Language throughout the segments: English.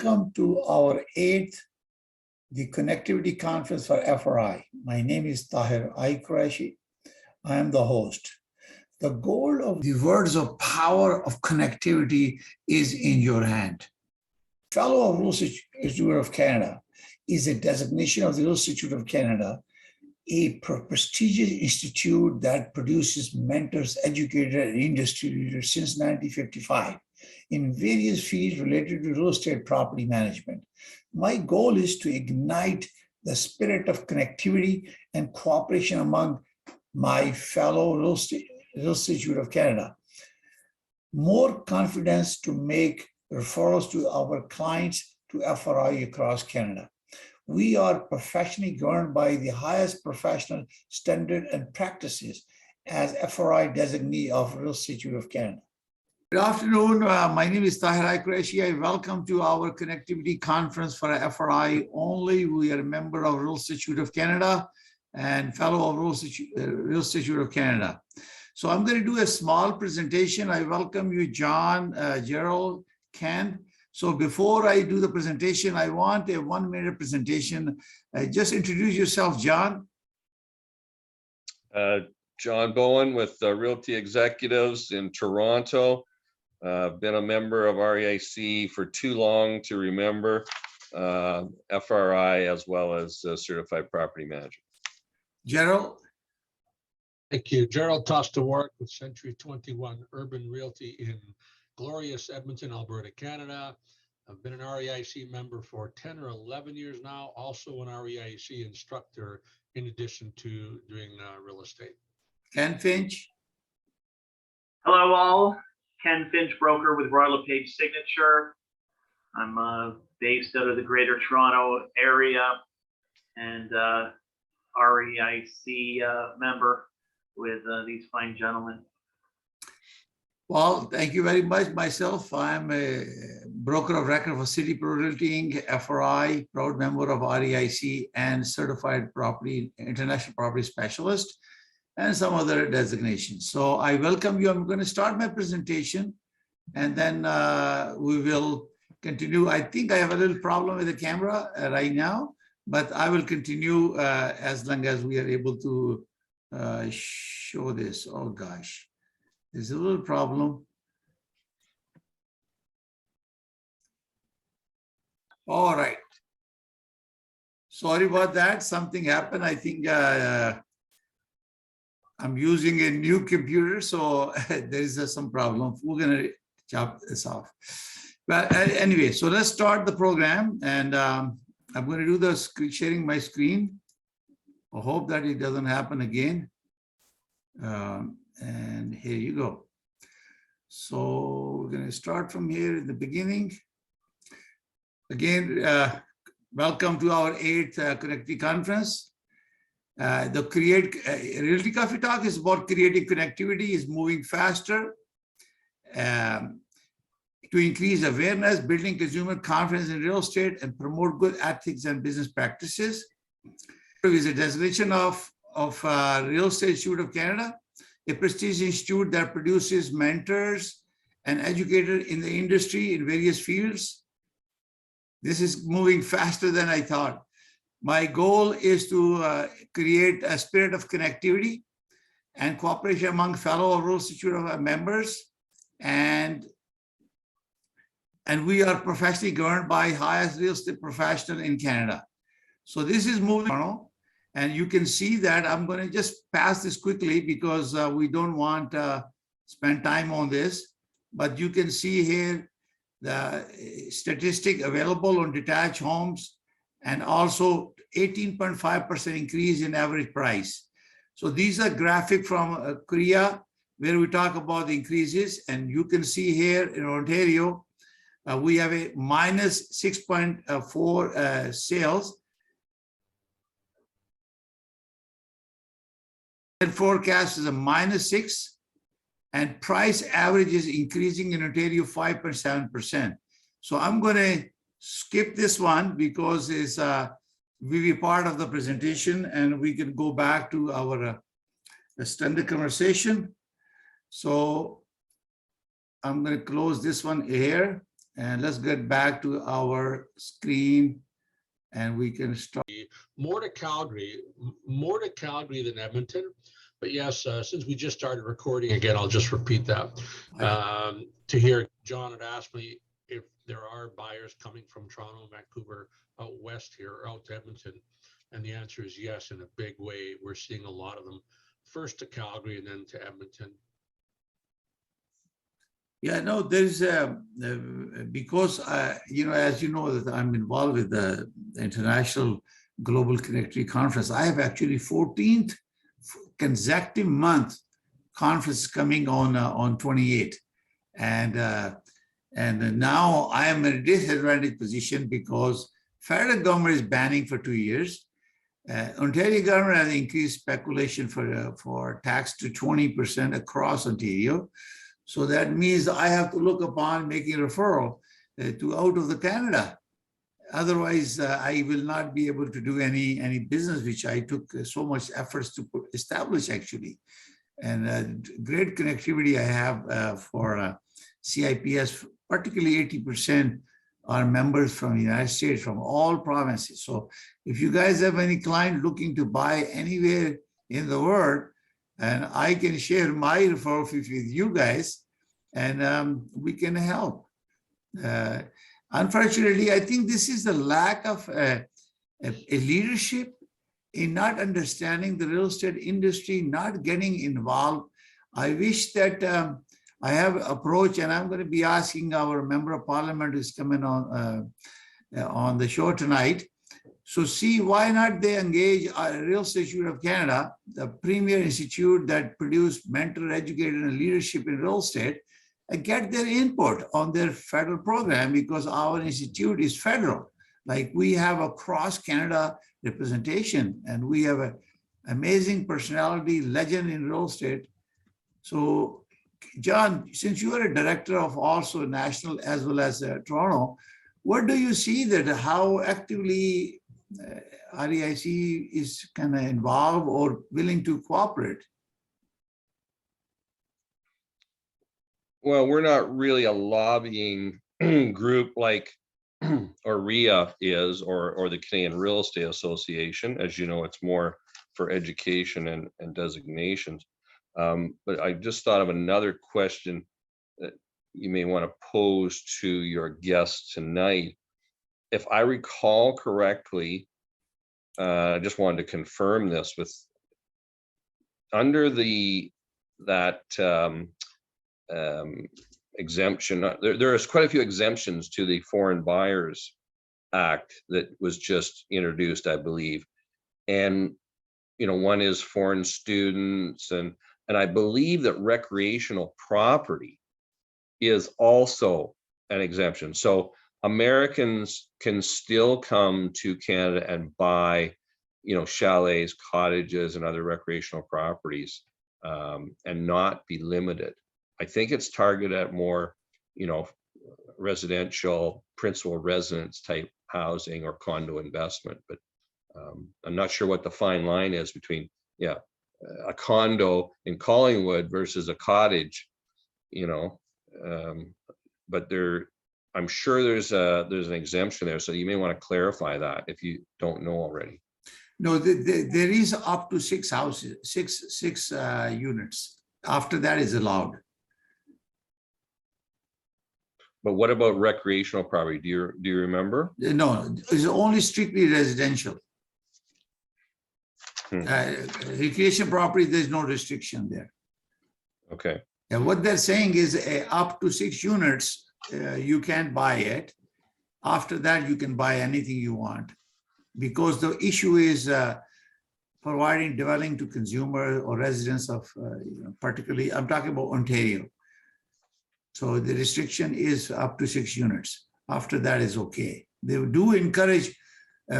Welcome to our 8th, the Connectivity Conference for FRI. My name is Tahir. I am the host. The goal of the words of power of connectivity is in your hand. Fellow of Realty Institute of Canada is a designation of the Realty Institute of Canada, a prestigious institute that produces mentors, educators, and industry leaders since 1955 in various fields related to real estate property management. My goal is to ignite the spirit of connectivity and cooperation among my fellow Real Institute of Canada. More confidence to make referrals to our clients to FRI across Canada. We are professionally governed by the highest professional standard and practices as FRI designee of Real Institute of Canada. Good afternoon. My name is Tahir. I welcome to our connectivity conference for FRI only. We are a member of Real Institute of Canada and fellow of Real Institute of Canada. So I'm going to do a small presentation. I welcome you, John, Gerald, Ken. So before I do the presentation, I want a 1-minute presentation. Just introduce yourself, John. John Bowen with Realty Executives in Toronto. Been a member of REIC for too long to remember. FRI as well as Certified Property Manager. Gerald. Thank you. Gerald Tostowaryk with Century 21 Urban Realty in glorious Edmonton, Alberta, Canada. I've been an REIC member for 10 or 11 years now, also an REIC instructor in addition to doing real estate. Ken Finch. Hello all, Ken Finch, broker with Royal LePage Signature. I'm based out of the Greater Toronto area and REIC member with these fine gentlemen. Well, thank you very much. Myself, I'm a broker of record for City Pro Realty Inc., FRI, proud member of REIC, and certified international property specialist, and some other designations. So I welcome you. I'm going to start my presentation, and then we will continue. I think I have a little problem with the camera right now, but I will continue as long as we are able to show this. Oh gosh. There's a little problem. All right. Sorry about that. Something happened. I think I'm using a new computer, so there is some problem. We're going to chop this off. But anyway, so let's start the program. And I'm going to do the sharing my screen. I hope that it doesn't happen again. And here you go. So we're going to start from here at the beginning. Again, welcome to our 8th Connectivity Conference. Realty Coffee Talk is about creating connectivity, is moving faster to increase awareness, building consumer confidence in real estate, and promote good ethics and business practices. It is a designation of Real Estate Institute of Canada, a prestigious institute that produces mentors and educators in the industry in various fields. This is moving faster than I thought. My goal is to create a spirit of connectivity and cooperation among fellow Real Institute of members, and we are professionally governed by highest real estate professional in Canada. So this is moving on. And you can see that I'm going to just pass this quickly because we don't want to spend time on this. But you can see here the statistic available on detached homes and also 18.5% increase in average price. So these are graphic from Korea where we talk about the increases. And you can see here in Ontario, we have a minus 6.4 sales. Forecast is a -6, and price average is increasing in Ontario 5.7%. So I'm going to skip this one because it's will be part of the presentation, and we can go back to our standard conversation. So I'm going to close this one here, And let's get back to our screen and we can start. More to Calgary than Edmonton. But yes, since we just started recording again, I'll just repeat that. To hear John had asked me if there are buyers coming from Toronto, Vancouver, out west here, or out to Edmonton. And the answer is yes, in a big way. We're seeing a lot of them, first to Calgary and then to Edmonton. Yeah, no, there's because you know, as you know, that I'm involved with the International Global Connectivity Conference. I have actually 14th consecutive month conference coming on 28, and now I am in a disadvantaged position because federal government is banning for 2 years. Ontario government has increased speculation for tax to 20% across Ontario. So that means I have to look upon making a referral to out of the Canada. Otherwise, I will not be able to do any business, which I took so much efforts to establish actually. And great connectivity I have for CIPS, particularly 80% are members from the United States, from all provinces. So if you guys have any client looking to buy anywhere in the world, and I can share my referral fee with you guys, and we can help. Unfortunately, I think this is the lack of a leadership in not understanding the real estate industry, not getting involved. I wish that I have approach, and I'm going to be asking our member of parliament who's coming on the show tonight. So see, why not they engage Real Estate Institute of Canada, the premier institute that produced mentor, educator, and leadership in real estate, and get their input on their federal program, because our institute is federal. Like we have a cross Canada representation, and we have an amazing personality, legend in real estate. So John, since you are a director of also national as well as Toronto, where do you see that how actively REIC is kind of involved or willing to cooperate? Well, we're not really a lobbying group like or RIA is, or the Canadian Real Estate Association. As you know, it's more for education and designations. But I just thought of another question that you may want to pose to your guests tonight. If I recall correctly, I just wanted to confirm this with under that exemption. There is quite a few exemptions to the Foreign Buyers Act that was just introduced, I believe, and you know, one is foreign students, and I believe that recreational property is also an exemption. So Americans can still come to Canada and buy, you know, chalets, cottages, and other recreational properties, and not be limited. I think it's targeted at more, you know, residential, principal residence type housing or condo investment. But I'm not sure what the fine line is between, yeah, a condo in Collingwood versus a cottage, you know. But I'm sure there's an exemption there, so you may want to clarify that if you don't know already. No, there is up to 6 houses, six units. After that is allowed. But what about recreational property? Do you remember? No, it's only strictly residential. Recreation property, there's no restriction there. Okay. And what they're saying is up to 6 units, you can buy it. After that, you can buy anything you want, because the issue is providing dwelling to consumer or residents of, you know, particularly, I'm talking about Ontario. So the restriction is up to 6 units. After that is okay. They do encourage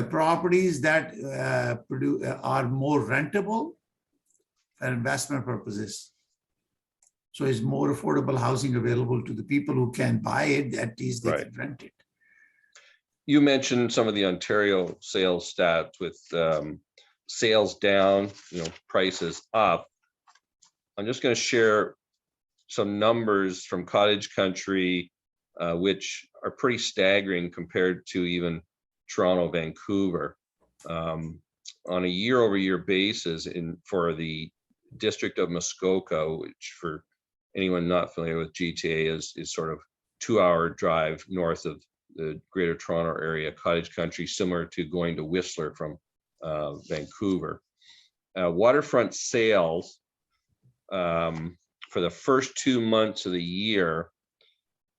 properties that are more rentable for investment purposes. So it's more affordable housing available to the people who can buy it, at least they Right. can rent it. You mentioned some of the Ontario sales stats with sales down, you know, prices up. I'm just going to share some numbers from Cottage Country which are pretty staggering compared to even Toronto, Vancouver. On a year-over-year basis for the district of Muskoka, which for anyone not familiar with GTA is sort of 2-hour drive north of the Greater Toronto Area, cottage country, similar to going to Whistler from Vancouver. Waterfront sales for the first 2 months of the year,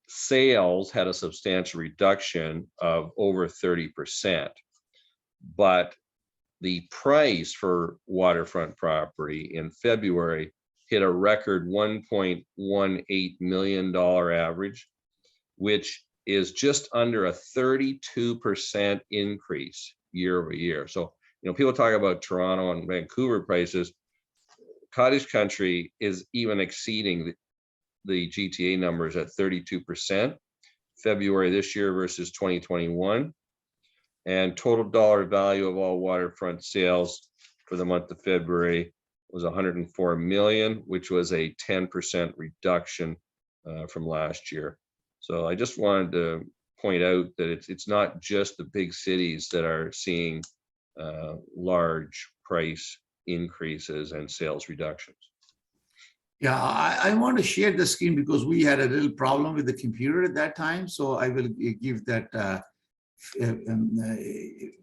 sales had a substantial reduction of over 30%, but the price for waterfront property in February hit a record $1.18 million average, which is just under a 32% increase year over year. So, people talk about Toronto and Vancouver prices. Cottage country is even exceeding the GTA numbers at 32%, February this year versus 2021. And total dollar value of all waterfront sales for the month of February was 104 million, which was a 10% reduction from last year. So I just wanted to point out that it's not just the big cities that are seeing large price increases and sales reductions. Yeah, I want to share the screen because we had a little problem with the computer at that time. So I will give that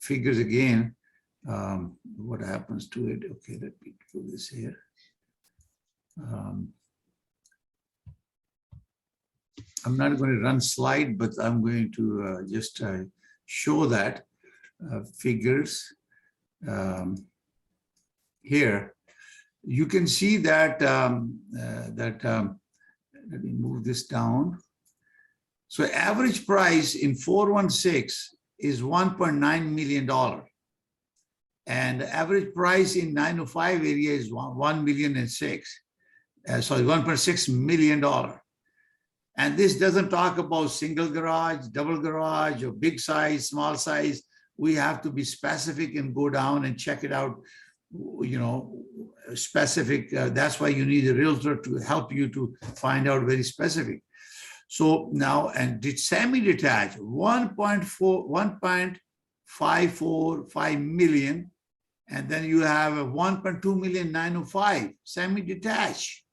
figures again. What happens to it? Okay, let me do this here. I'm not going to run slide, but I'm going to just show that figures here. You can see that let me move this down. So average price in 416 is $1.9 million. And the average price in 905 area is $1.6 million. And this doesn't talk about single garage, double garage, or big size, small size. We have to be specific and go down and check it out, specific. That's why you need a realtor to help you to find out very specific. So now, and semi-detached, 1.545 million, and then you have a 1.2 million 905 semi-detached,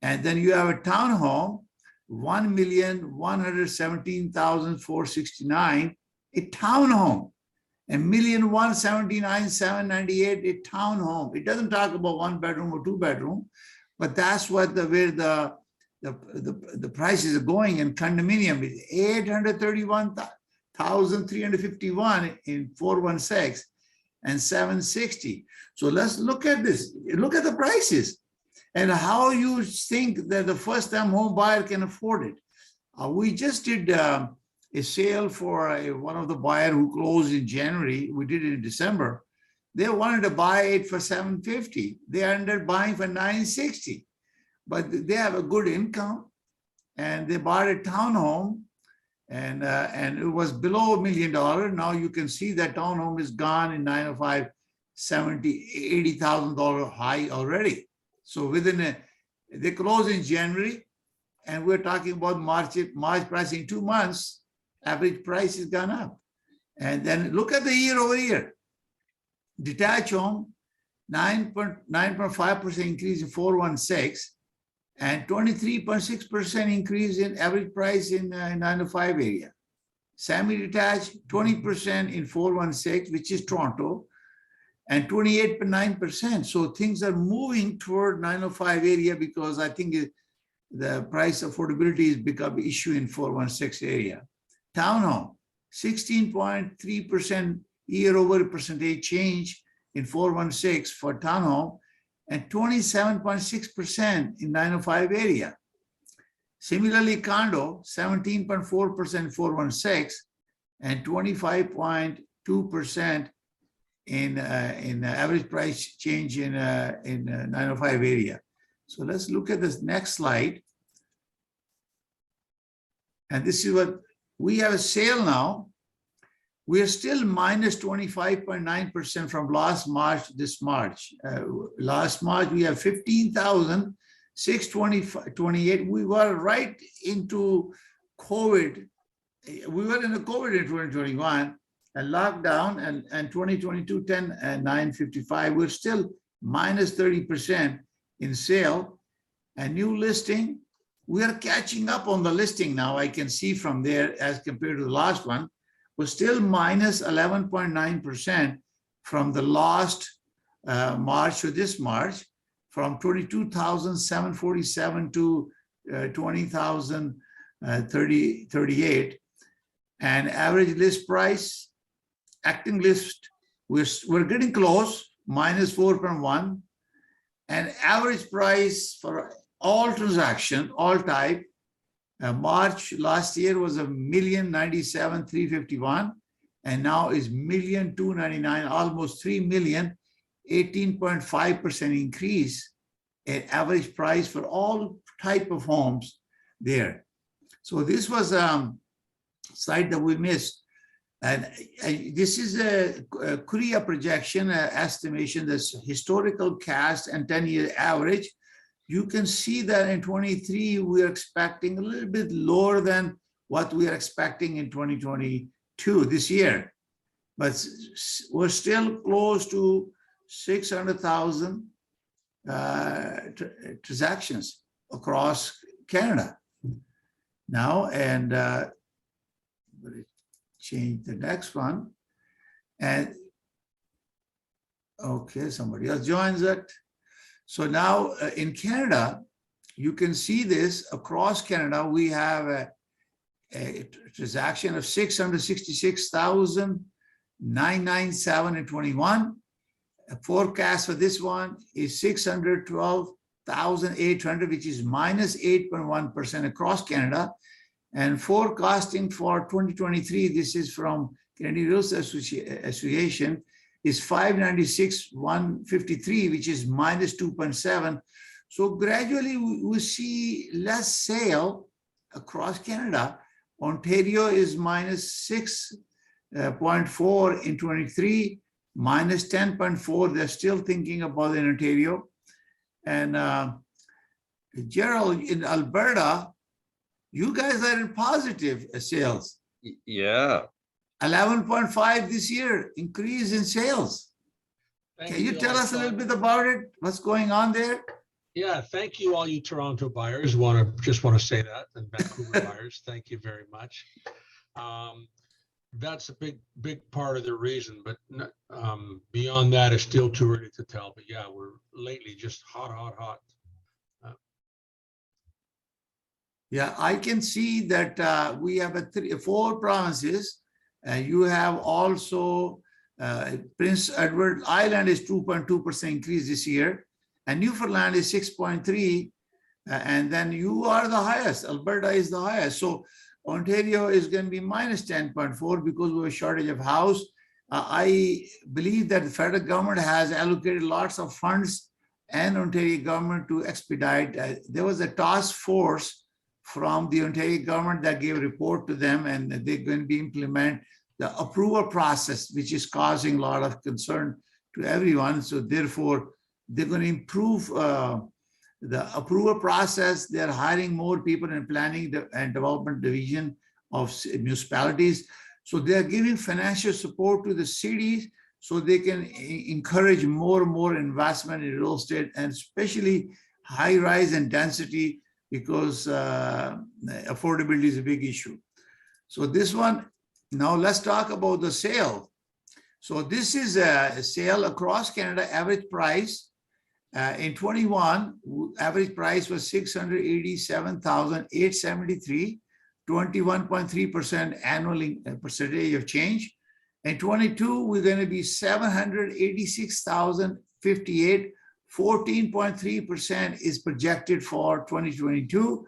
and then you have a townhome, 1,117,469, a townhome, a 1,179,798, a townhome. It doesn't talk about 1 bedroom or 2 bedroom, but that's what where the prices are going. In condominium is 831,351 in 416 and 760. So let's look at this. Look at the prices and how you think that the first-time home buyer can afford it. We just did a sale for one of the buyer who closed in January. We did it in December. They wanted to buy it for $750. They ended up buying for $960. But they have a good income, and they bought a townhome, and it was below $1 million. Now you can see that townhome is gone in 905, $70,000, $80,000 high already. So they closed in January, and we're talking about March price in 2 months, average price has gone up. And then look at the year over year. Detached home, 9.5% increase in 416, and 23.6% increase in average price in 905 area. Semi-detached, 20% in 416, which is Toronto, and 28.9%. So things are moving toward 905 area because I think the price affordability has become an issue in 416 area. Townhome, 16.3% year-over percentage change in 416 for townhome, and 27.6% in 905 area. Similarly, condo, 17.4% 416 and 25.2% in average price change in 905 area. So let's look at this next slide. And this is what we have a sale now. We are still minus 25.9% from last March to this March. Last March, we have 15,628. We were right into COVID, we were in a COVID in 2021 and lockdown and 2022, 10 and 955, we're still minus 30% in sale and new listing. We are catching up on the listing now. I can see from there as compared to the last one, we're still minus 11.9% from the last March to this March, from 22,747 to 20,038, and average list price, acting list, we're getting close, minus 4.1, and average price for all transaction, all type, March last year was 1,097,351, and now is 1,299,000, almost 3 million, 18.5% increase in average price for all type of homes there. So this was a slide that we missed. And this is a Korea projection, estimation, that's historical cast and 10-year average. You can see that in 23, we are expecting a little bit lower than what we are expecting in 2022 this year. But we're still close to 600,000 transactions across Canada now. And change the next one. And okay, somebody else joins it. So now in Canada, you can see this across Canada. We have a transaction of 666,997 in 21. A forecast for this one is 612,800, which is minus 8.1% across Canada. And forecasting for 2023, this is from Canadian Real Estate Association, is 596,153, which is minus 2.7. So gradually we see less sale across Canada. Ontario is minus 6.4 in 23, minus 10.4. They're still thinking about in Ontario. And Gerald, in Alberta, you guys are in positive sales. Yeah. 11.5 this year, increase in sales. Can you tell us a little bit about it? What's going on there? Yeah, thank you, all you Toronto buyers. Just want to say that, and Vancouver buyers, thank you very much. That's a big part of the reason, but beyond that, it's still too early to tell. But yeah, we're lately just hot. Yeah, I can see that we have 4 provinces. You have also Prince Edward Island is 2.2% increase this year, and Newfoundland is 6.3, and then you are the highest. Alberta is the highest. So Ontario is going to be minus 10.4 because we have a shortage of house. I believe that the federal government has allocated lots of funds and Ontario government to expedite. There was a task force from the Ontario government that gave a report to them, and they're going to be implement the approval process, which is causing a lot of concern to everyone. So therefore, they're going to improve the approval process. They're hiring more people in planning and development division of municipalities. So they're giving financial support to the cities so they can encourage more and more investment in real estate, and especially high rise and density, because affordability is a big issue. So this one, now let's talk about the sale. So this is a sale across Canada. Average price in 21, average price was 687,873, 21.3% annual percentage of change. In 22, we're going to be 786,058, 14.3% is projected for 2022.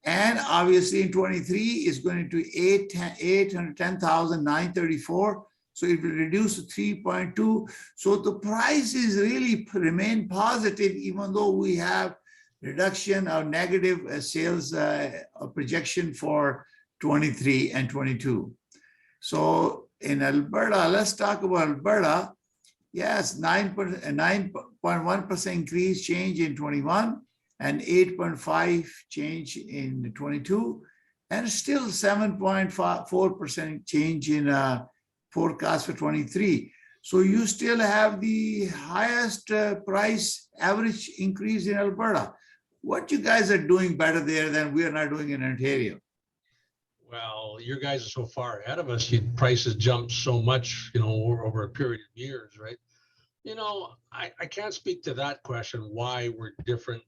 And obviously in 23 is going to 810,934. So it will reduce to 3.2. So the prices really remain positive, even though we have reduction of negative sales projection for 23 and 22. So in Alberta, let's talk about Alberta. Yes, 9.1% increase change in 21 and 8.5 change in 22. and still 7.4% change in forecast for 23. So you still have the highest price average increase in Alberta. What you guys are doing better there than we are not doing in Ontario? Well, your guys are so far ahead of us. Prices jumped so much, over a period of years, right? I can't speak to that question, why we're different.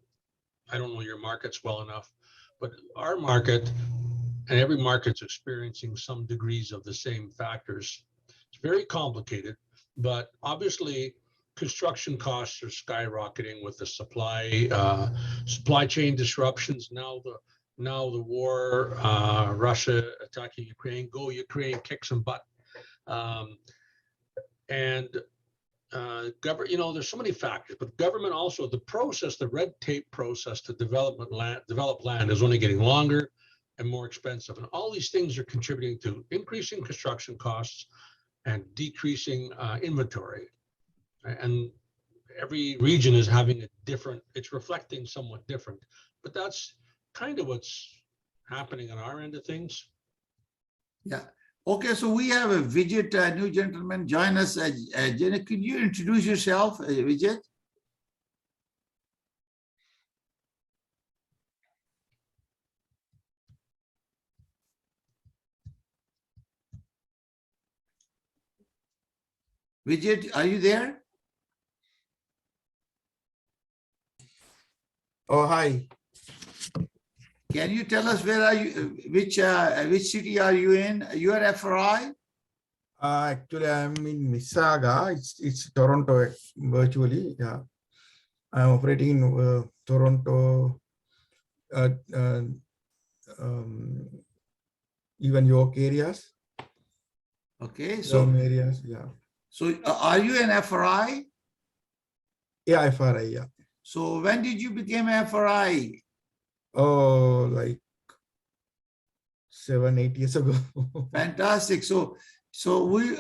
I don't know your markets well enough, but our market and every market's experiencing some degrees of the same factors. It's very complicated, but obviously construction costs are skyrocketing with the supply chain disruptions. Now the war, Russia attacking Ukraine, go Ukraine, kick some butt. There's so many factors, but government also, the red tape process to develop land is only getting longer and more expensive. And all these things are contributing to increasing construction costs and decreasing inventory. And every region is having it's reflecting somewhat different, but that's kind of what's happening on our end of things. Yeah. Okay, so we have a Vijay, new gentleman, join us. Jenna, could you introduce yourself, Vijay? Vijay, are you there? Oh, hi. Can you tell us where are you, which city are you in? You are FRI? Actually, I'm in Mississauga. It's Toronto virtually. Yeah, I'm operating in Toronto, even York areas. Okay, Some areas, yeah. So are you an FRI? Yeah, FRI, yeah. So when did you become FRI? Oh, like 7-8 years ago. Fantastic. So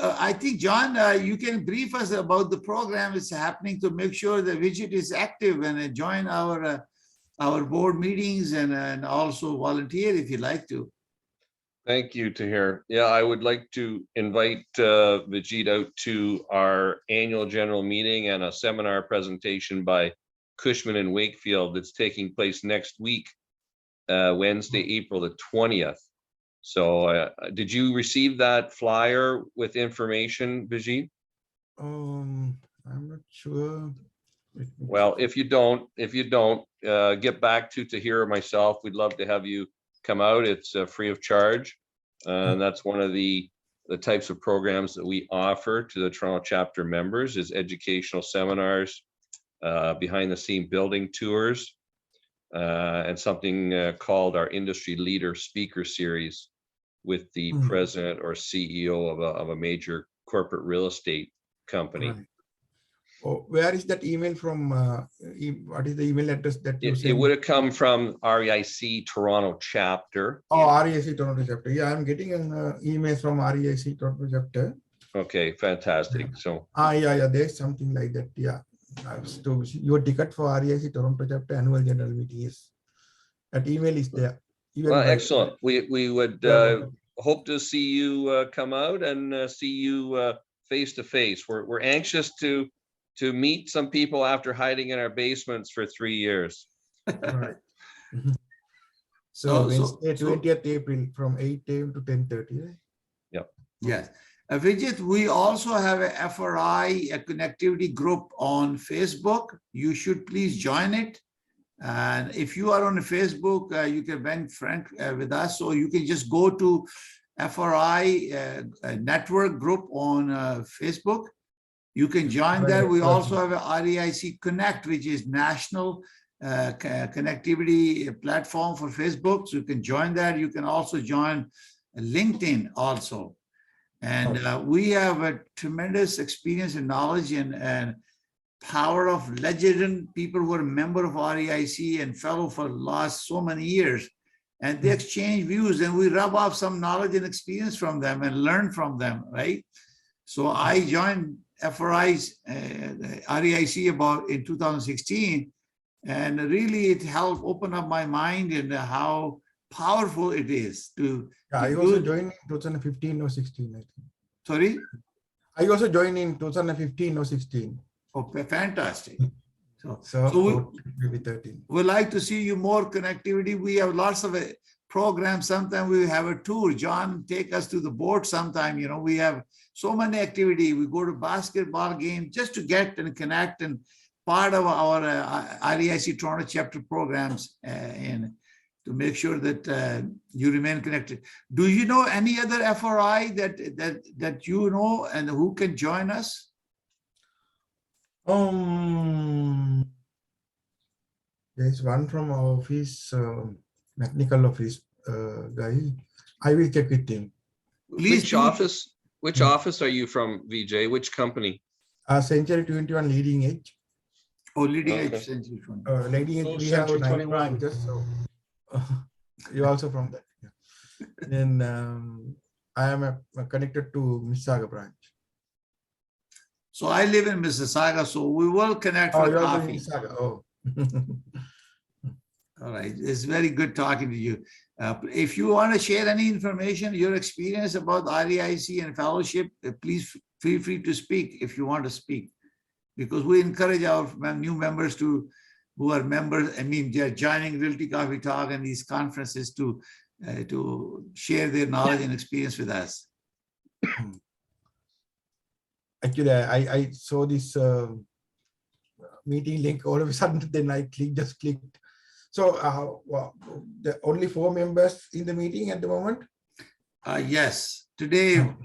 I think, John, you can brief us about the program that's happening to make sure the widget is active and join our board meetings and also volunteer if you'd like to. Thank you, Tahir. Yeah, I would like to invite Vijit out to our annual general meeting and a seminar presentation by Cushman and Wakefield that's taking place next week, Wednesday, April the 20th. So did you receive that flyer with information, Vijit? I'm not sure. Well, if you don't, get back to Tahir or myself. We'd love to have you come out. It's free of charge. And that's one of the types of programs that we offer to the Toronto chapter members is educational seminars, behind the scene building tours, and something called our Industry Leader Speaker Series with the president or CEO of a major corporate real estate company. Right. Oh, where is that email from? What is the email address that you sent? It would have come from REIC Toronto chapter. Oh, REIC Toronto chapter. Yeah, I'm getting an email from REIC Toronto chapter. Okay, fantastic. So yeah, there's something like that. Yeah. So your ticket for REIC Toronto chapter annual general meeting is, that email is there. well, excellent. We would hope to see you come out and see you face to face. We're anxious to meet some people after hiding in our basements for 3 years. Right. So Wednesday, 20th April from 8 a.m. to 10:30. Right? Yep. Yes. Vijay, we also have a FRI connectivity group on Facebook. You should please join it. And if you are on Facebook, you can be friend with us. So you can just go to FRI network group on Facebook. You can join there. We also have a REIC Connect, which is national connectivity platform for Facebook. So you can join that. You can also join LinkedIn also. And we have a tremendous experience and knowledge and power of legend people who are a member of REIC and fellow for the last so many years. And they exchange views and we rub off some knowledge and experience from them and learn from them, right? So I joined FRI's REIC in 2016, and really it helped open up my mind and how powerful it is to I also use- joined in 2015 or 16, I think. Sorry? I also joined in 2015 or 16. Oh, fantastic. So So maybe 13. we'd like to see you more connectivity. We have lots of programs. Sometimes we have a tour. John, take us to the boat sometime. You know, we have so many activity. We go to basketball game just to get and connect, and part of our REIC Toronto chapter programs and to make sure that you remain connected. Do you know any other FRI that you know and who can join us? There's one from our office, technical office guy. I will check with him. Please Which do. office? Which Hmm. office are you from, VJ? Which company? Century 21 leading edge. Oh, leading Okay. edge century. Leading edge, Oh, we have Century 9 21. branches. So you're also from that. Yeah. Then I am connected to Mississauga branch. So I live in Mississauga, so we will connect Oh, for you're also in coffee. Mississauga. Oh. All right, it's very good talking to you. If you want to share any information, your experience about REIC and fellowship, please feel free to speak if you want to speak, because we encourage our new members who are members, they're joining Realty Coffee Talk and these conferences to share their knowledge and experience with us. Actually, I saw this meeting link all of a sudden, then I just clicked. So well, the only 4 members in the meeting at the moment? Yes, today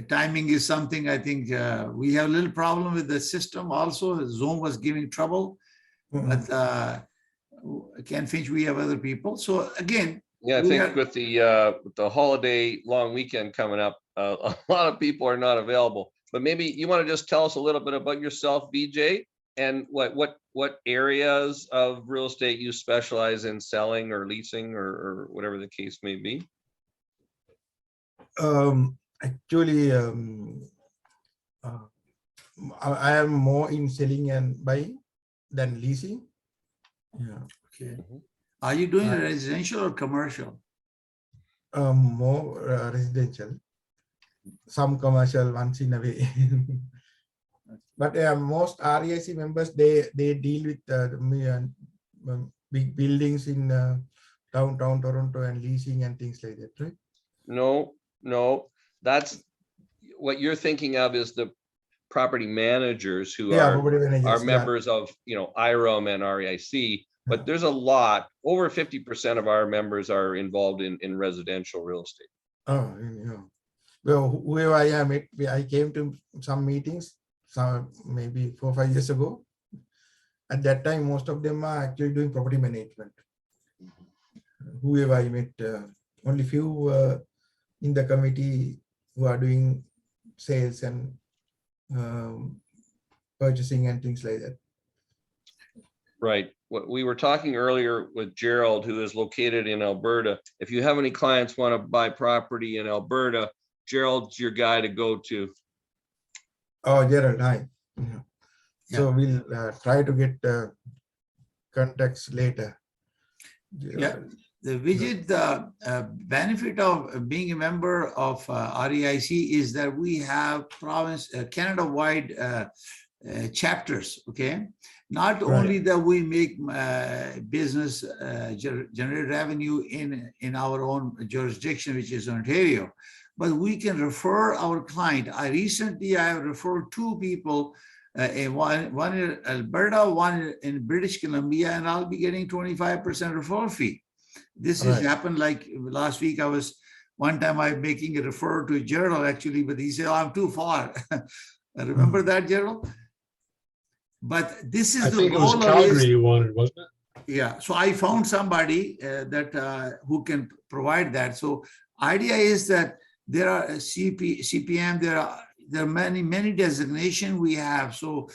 timing is something I think we have a little problem with the system also. Zoom was giving trouble, but Ken Finch, we have other people. So again, Yeah, I we think are- with the holiday long weekend coming up, a lot of people are not available. But maybe you want to just tell us a little bit about yourself, VJ, and what areas of real estate you specialize in selling or leasing or whatever the case may be. Actually, I am more in selling and buying than leasing. Yeah. okay. Are you doing residential or commercial? More residential, some commercial once in a way. But most REIC members, they deal with big buildings in downtown Toronto and leasing and things like that, right? No, that's what you're thinking of is the property managers who Yeah, are property managers, yeah. members of, IROM and REIC, but there's a lot, over 50% of our members are involved in residential real estate. Oh, yeah. Well, whoever I am, I came to some meetings, maybe 4 or 5 years ago. At that time, most of them are actually doing property management. Whoever I met, only few in the committee who are doing sales and purchasing and things like that. Right. What we were talking earlier with Gerald, who is located in Alberta. If you have any clients want to buy property in Alberta, Gerald's your guy to go to. Oh, Gerald, hi. Yeah. So we'll try to get contacts later. Yeah. The benefit of being a member of REIC is that we have Canada-wide chapters, okay? Not only that we make business generate revenue in our own jurisdiction, which is Ontario, but we can refer our client. I have referred 2 people, one in Alberta, one in British Columbia, and I'll be getting 25% referral fee. This has happened like last week. One time I'm making a referral to Gerald actually, but he said, oh, I'm too far. Remember that, Gerald? But this is I the think it was goal Calgary of you wanted, wasn't it? Yeah, so I found somebody who can provide that. So idea is that there are CPM, there are many designations we have. So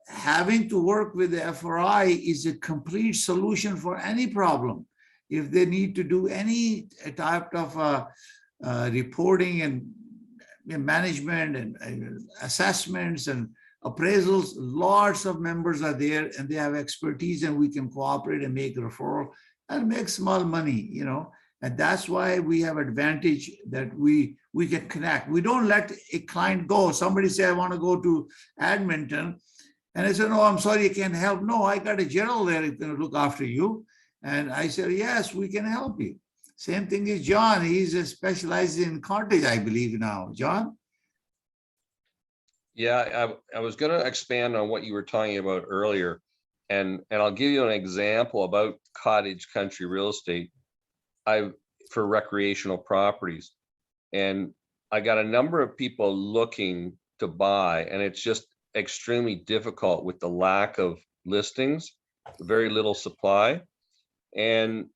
having to work with the FRI is a complete solution for any problem. If they need to do any type of reporting and management and assessments and appraisals, lots of members are there and they have expertise, and we can cooperate and make a referral and make small money, And that's why we have advantage that we can connect. We don't let a client go. Somebody say, I want to go to Edmonton. And I said, no, I'm sorry, I can't help. No, I got a Gerald there who's going to look after you. And I said, yes, we can help you. Same thing is John. He's specialized in cottage, I believe now. John? Yeah, I was going to expand on what you were talking about earlier, and I'll give you an example about cottage country real estate. For recreational properties, and I got a number of people looking to buy, and it's just extremely difficult with the lack of listings, very little supply, and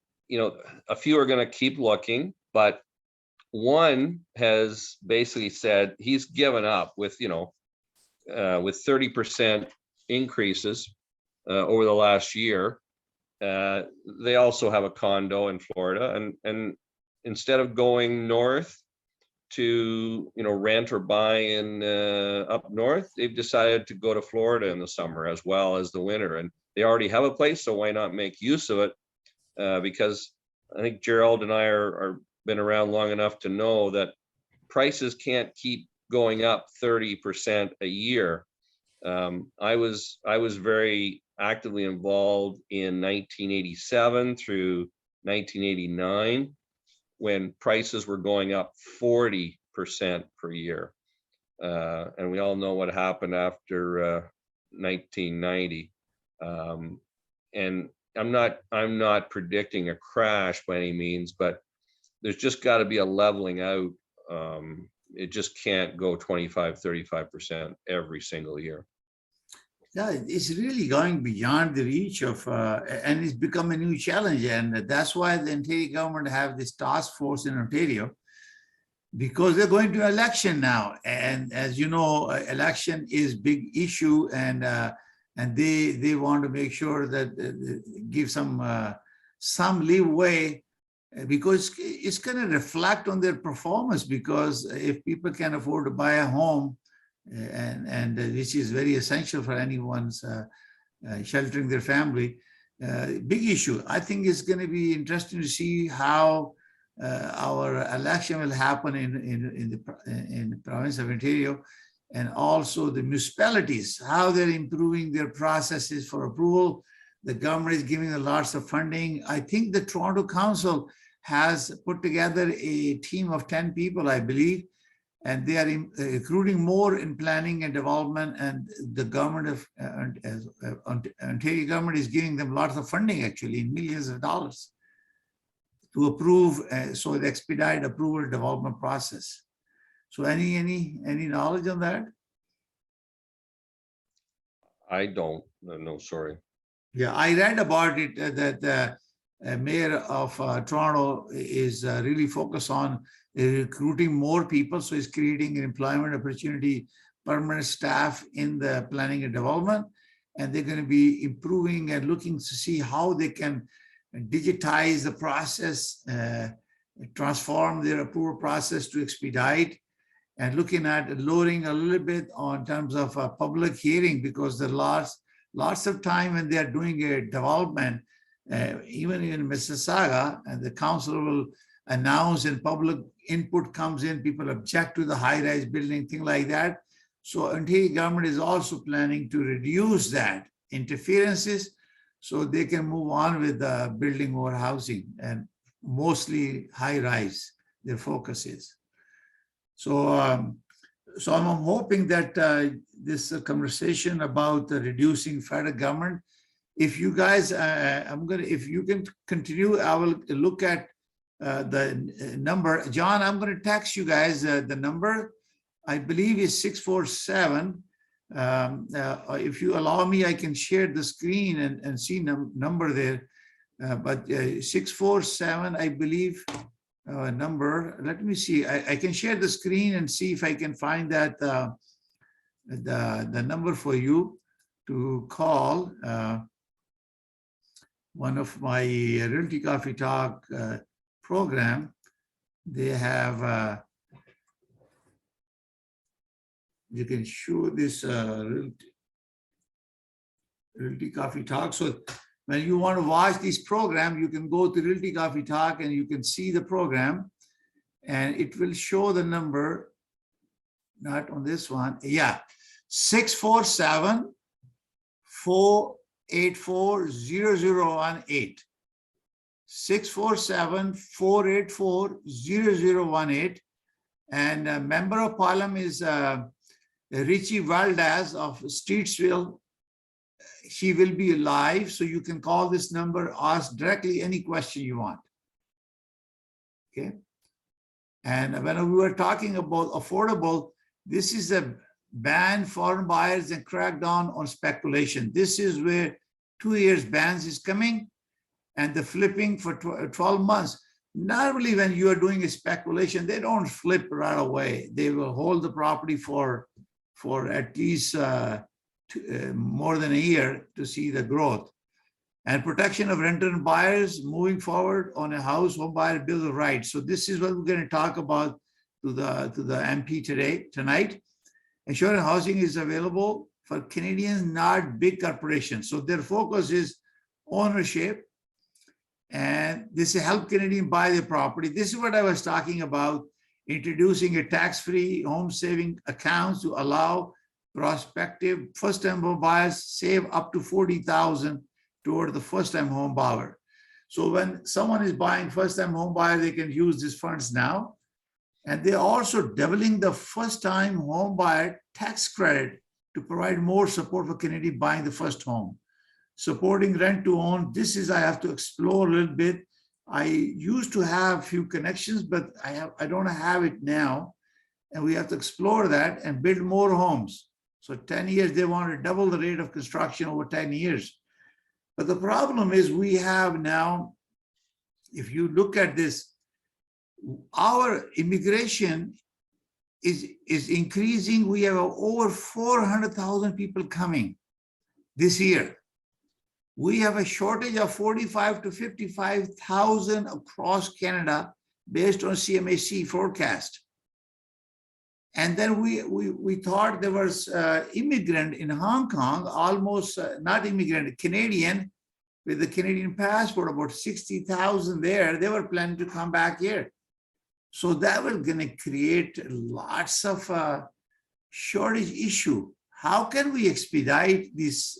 a few are going to keep looking, but one has basically said he's given up with with 30% increases over the last year. They also have a condo in Florida, and instead of going north to rent or buy in up north, they've decided to go to Florida in the summer as well as the winter, and they already have a place, so why not make use of it? Because I think Gerald and I are been around long enough to know that prices can't keep going up 30% a year. I was very actively involved in 1987 through 1989 when prices were going up 40% per year. And we all know what happened after 1990. And I'm not predicting a crash by any means, but there's just got to be a leveling out. It just can't go 25, 35% every single year. Yeah, it's really going beyond the reach of, and it's become a new challenge. And that's why the Ontario government have this task force in Ontario, because they're going to election now. And as you know, election is big issue, and they want to make sure that give some leeway, because it's going to reflect on their performance. Because if people can afford to buy a home, and which is very essential for anyone's sheltering their family, big issue. I think it's going to be interesting to see how our election will happen in the province of Ontario, and also the municipalities, how they're improving their processes for approval. The government is giving them lots of funding. I think the Toronto Council has put together a team of 10 people, I believe, and they are recruiting more in planning and development, and the government of Ontario government is giving them lots of funding, actually, in millions of dollars to approve, so the expedite approval development process. So any knowledge on that? I don't know, sorry. Yeah, I read about it, that the mayor of Toronto is really focused on recruiting more people. So he's creating an employment opportunity, permanent staff in the planning and development. And they're going to be improving and looking to see how they can digitize the process, transform their approval process to expedite, and looking at lowering a little bit on terms of public hearing, because the lots of time when they are doing a development, even in Mississauga, and the council will announce and public input comes in, people object to the high-rise building, thing like that. So Ontario government is also planning to reduce that interferences so they can move on with building more housing, and mostly high-rise, their focus is. So, so I'm hoping that this conversation about reducing federal government, if you guys, if you can continue, I will look at the number. John, I'm going to text you guys the number. I believe is 647. If you allow me, I can share the screen and see number there. But 647, I believe, number. Let me see. I can share the screen and see if I can find that the number for you to call. One of my Realty Coffee Talk program, they have, you can show this Realty Coffee Talk. So when you want to watch this program, you can go to Realty Coffee Talk and you can see the program, and it will show the number, not on this one. Yeah, 647-484-0018. 647-484-0018. And a member of parliament is Richie Valdez of Streetsville. She will be live, so you can call this number, ask directly any question you want. Okay. And when we were talking about affordable, this is a ban foreign buyers and crackdown on speculation. This is where 2 years bans is coming, and the flipping for 12 months. Normally, when you are doing a speculation, they don't flip right away. They will hold the property for at least more than a year to see the growth. And protection of renter and buyers moving forward on a house home buyer bill of rights. So this is what we're going to talk about to the MP tonight. Insurance housing is available for Canadians, not big corporations. So their focus is ownership, and this will help Canadians buy their property. This is what I was talking about, introducing a tax-free home saving accounts to allow prospective first-time home buyers save up to $40,000 toward the first-time home buyer. So when someone is buying first-time home buyer, they can use these funds now. And they're also doubling the first-time home buyer tax credit to provide more support for Canadians buying the first home. Supporting rent to own, this is, I have to explore a little bit. I used to have a few connections, but I don't have it now. And we have to explore that and build more homes. So 10 years, they want to double the rate of construction over 10 years. But the problem is we have now, if you look at this, our immigration is increasing. We have over 400,000 people coming this year. We have a shortage of 45 to 55,000 across Canada based on CMHC forecast. And then we thought there was immigrant in Hong Kong, almost not immigrant, Canadian with the Canadian passport, about 60,000 there. They were planning to come back here. So that was going to create lots of shortage issue. How can we expedite this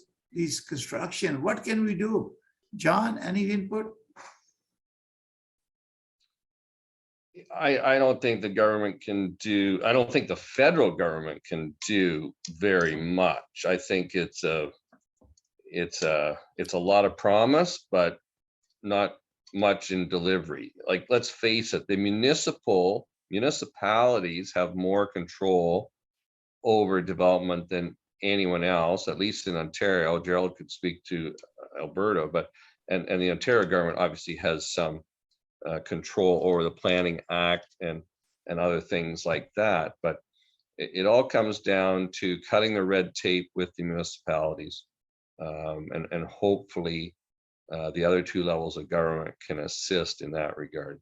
construction? What can we do? John, any input? I don't think the government can do, I don't think the federal government can do very much. I think it's a lot of promise, but not much in delivery. Like, let's face it, the municipalities have more control over development than anyone else, at least in Ontario. Gerald could speak to Alberta, but and the Ontario government obviously has some control over the Planning Act and other things like that. But it all comes down to cutting the red tape with the municipalities, and hopefully the other two levels of government can assist in that regard.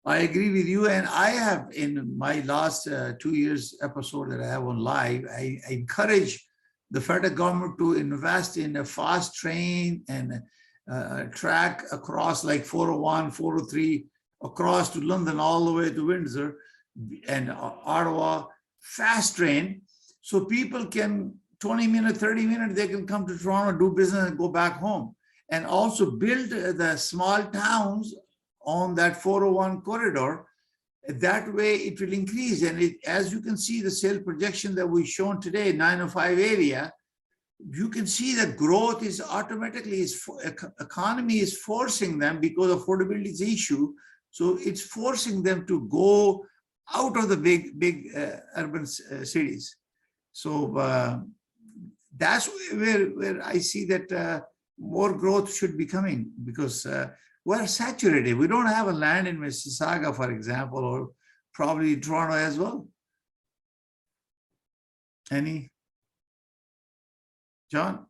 I agree with you. And I have, in my last 2 years episode that I have on live, I encourage the federal government to invest in a fast train and track across like 401, 403, across to London, all the way to Windsor and Ottawa, fast train. So people can, 20 minutes, 30 minutes, they can come to Toronto, do business and go back home. And also build the small towns on that 401 corridor. That way it will increase. And it, as you can see, the sale projection that we've shown today, 905 area, you can see that growth is automatically, economy is forcing them, because affordability is an issue. So it's forcing them to go out of the big urban cities. So that's where I see that more growth should be coming, because we're saturated. We don't have a land in Mississauga, for example, or probably Toronto as well. Any? John?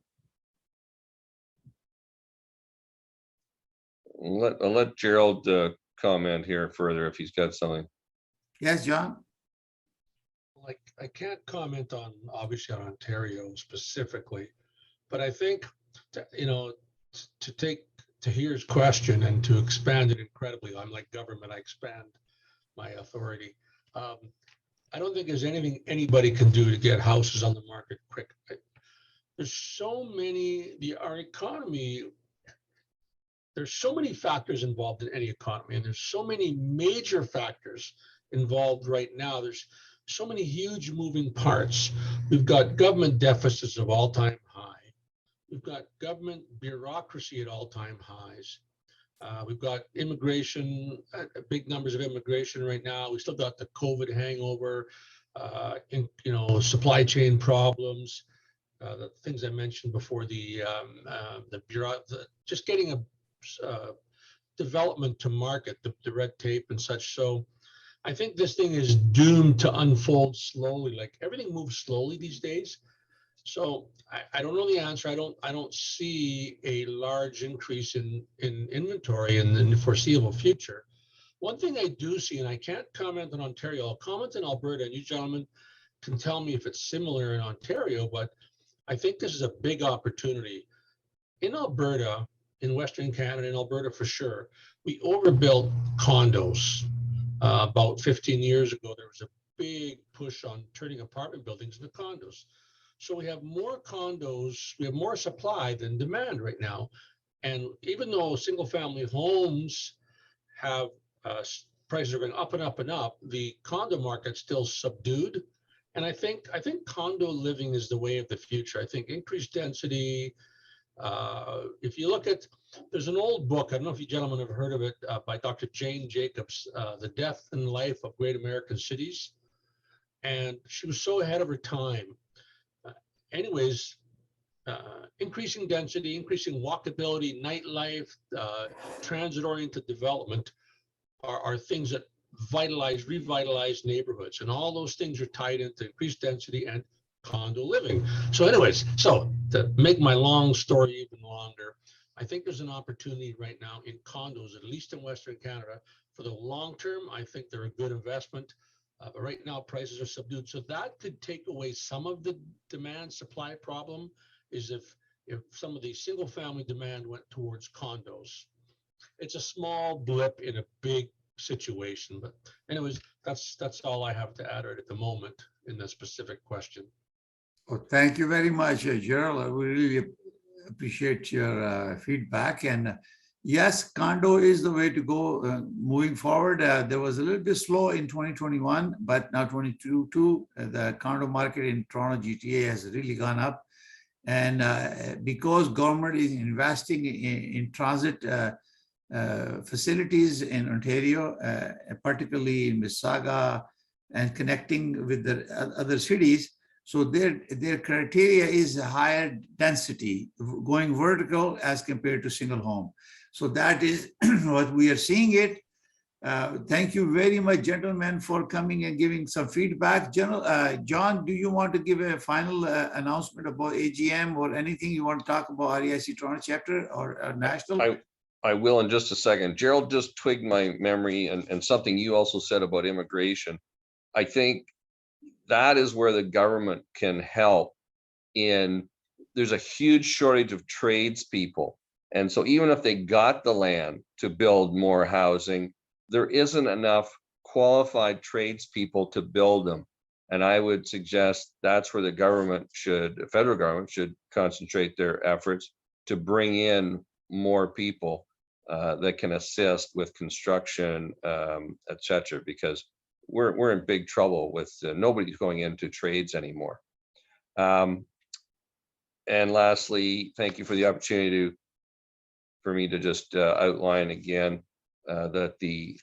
I'll let Gerald comment here further if he's got something. Yes, John? Like, I can't comment on, obviously, on Ontario specifically, but I think, you know, to take Tahir's question and to expand it incredibly, I'm like government, I expand my authority. I don't think there's anything anybody can do to get houses on the market quick. There's so many, our economy, there's so many factors involved in any economy, and there's so many major factors involved right now. There's so many huge moving parts. We've got government deficits of all-time high. We've got government bureaucracy at all-time highs. We've got immigration, big numbers of immigration right now. We still got the COVID hangover, supply chain problems, the things I mentioned before, just getting a development to market, the red tape and such. So I think this thing is doomed to unfold slowly. Like everything moves slowly these days. So I don't know the answer. I don't see a large increase in inventory in the foreseeable future. One thing I do see, and I can't comment on Ontario, I'll comment on Alberta, and you gentlemen can tell me if it's similar in Ontario, but I think this is a big opportunity. In Alberta, in Western Canada, in Alberta for sure, we overbuilt condos. About 15 years ago, there was a big push on turning apartment buildings into condos. So we have more condos, we have more supply than demand right now. And even though single family homes have prices are going up and up and up, the condo market's still subdued. And I think condo living is the way of the future. I think increased density. If you look at, there's an old book, I don't know if you gentlemen have heard of it, by Dr. Jane Jacobs, The Death and Life of Great American Cities. And she was so ahead of her time. Increasing density, increasing walkability, nightlife, transit-oriented development are things that revitalize neighborhoods. And all those things are tied into increased density and condo living. So anyways, so to make my long story even longer, I think there's an opportunity right now in condos, at least in Western Canada. For the long term, I think they're a good investment. But right now, prices are subdued. So that could take away some of the demand supply problem, is if some of the single family demand went towards condos. It's a small blip in a big situation. But anyways, that's all I have to add right at the moment in the specific question. Well, thank you very much, Gerald. We really appreciate your feedback. And yes, condo is the way to go moving forward. There was a little bit slow in 2021, but now 2022, the condo market in Toronto GTA has really gone up. And because government is investing in transit facilities in Ontario, particularly in Mississauga, and connecting with the other cities, so their criteria is higher density, going vertical as compared to single home. So that is what we are seeing it. Thank you very much, gentlemen, for coming and giving some feedback. John, do you want to give a final announcement about AGM or anything you want to talk about REIC Toronto chapter or national? I will in just a second. Gerald just twigged my memory and something you also said about immigration. I think that is where the government can help there's a huge shortage of tradespeople. And so even if they got the land to build more housing, there isn't enough qualified tradespeople to build them. And I would suggest that's where the federal government should concentrate their efforts to bring in more people that can assist with construction, et cetera, because we're in big trouble with nobody's going into trades anymore. And lastly, thank you for the opportunity for me to just outline again that the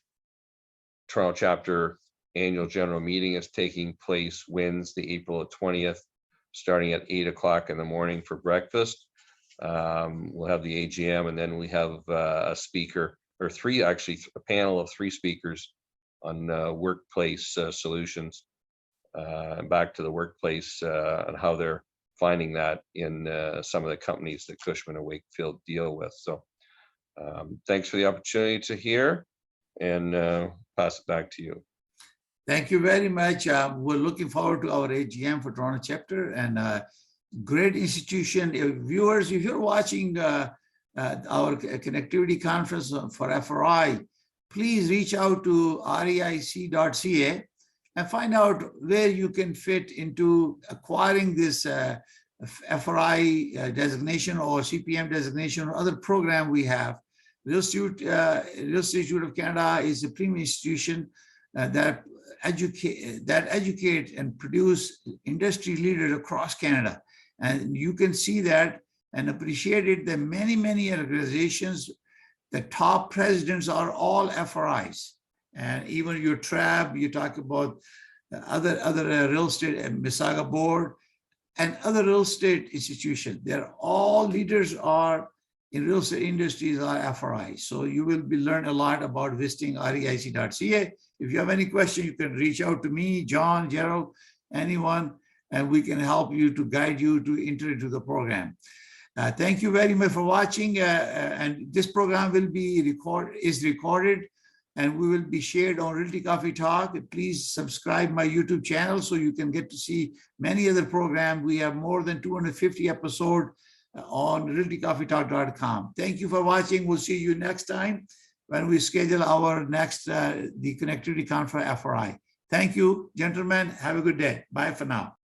Toronto chapter annual general meeting is taking place Wednesday, April 20th, starting at 8 o'clock in the morning for breakfast. We'll have the AGM, and then we have a speaker, or a panel of 3 speakers on workplace solutions, and back to the workplace and how they're finding that in some of the companies that Cushman and Wakefield deal with. So thanks for the opportunity to hear, and pass it back to you. Thank you very much. We're looking forward to our AGM for Toronto chapter, and great institution. Viewers, if you're watching our connectivity conference for FRI, please reach out to reic.ca and find out where you can fit into acquiring this FRI designation or CPM designation or other program we have. Real Estate Institute of Canada is a premium institution that educate and produce industry leaders across Canada. And you can see that and appreciate it. That many organizations, the top presidents are all FRIs. And even your TRAB, you talk about other real estate, Mississauga board, and other real estate institutions. They're all leaders are in real estate industries are FRIs. So you will be learn a lot about visiting reic.ca. If you have any question, you can reach out to me, John, Gerald, anyone, and we can help you to guide you to enter into the program. Thank you very much for watching. And this program will be recorded and we will be shared on Realty Coffee Talk. Please subscribe my YouTube channel so you can get to see many other programs. We have more than 250 episodes on realtycoffeetalk.com. Thank you for watching. We'll see you next time when we schedule our next the connectivity conference FRI. Thank you, gentlemen. Have a good day. Bye for now.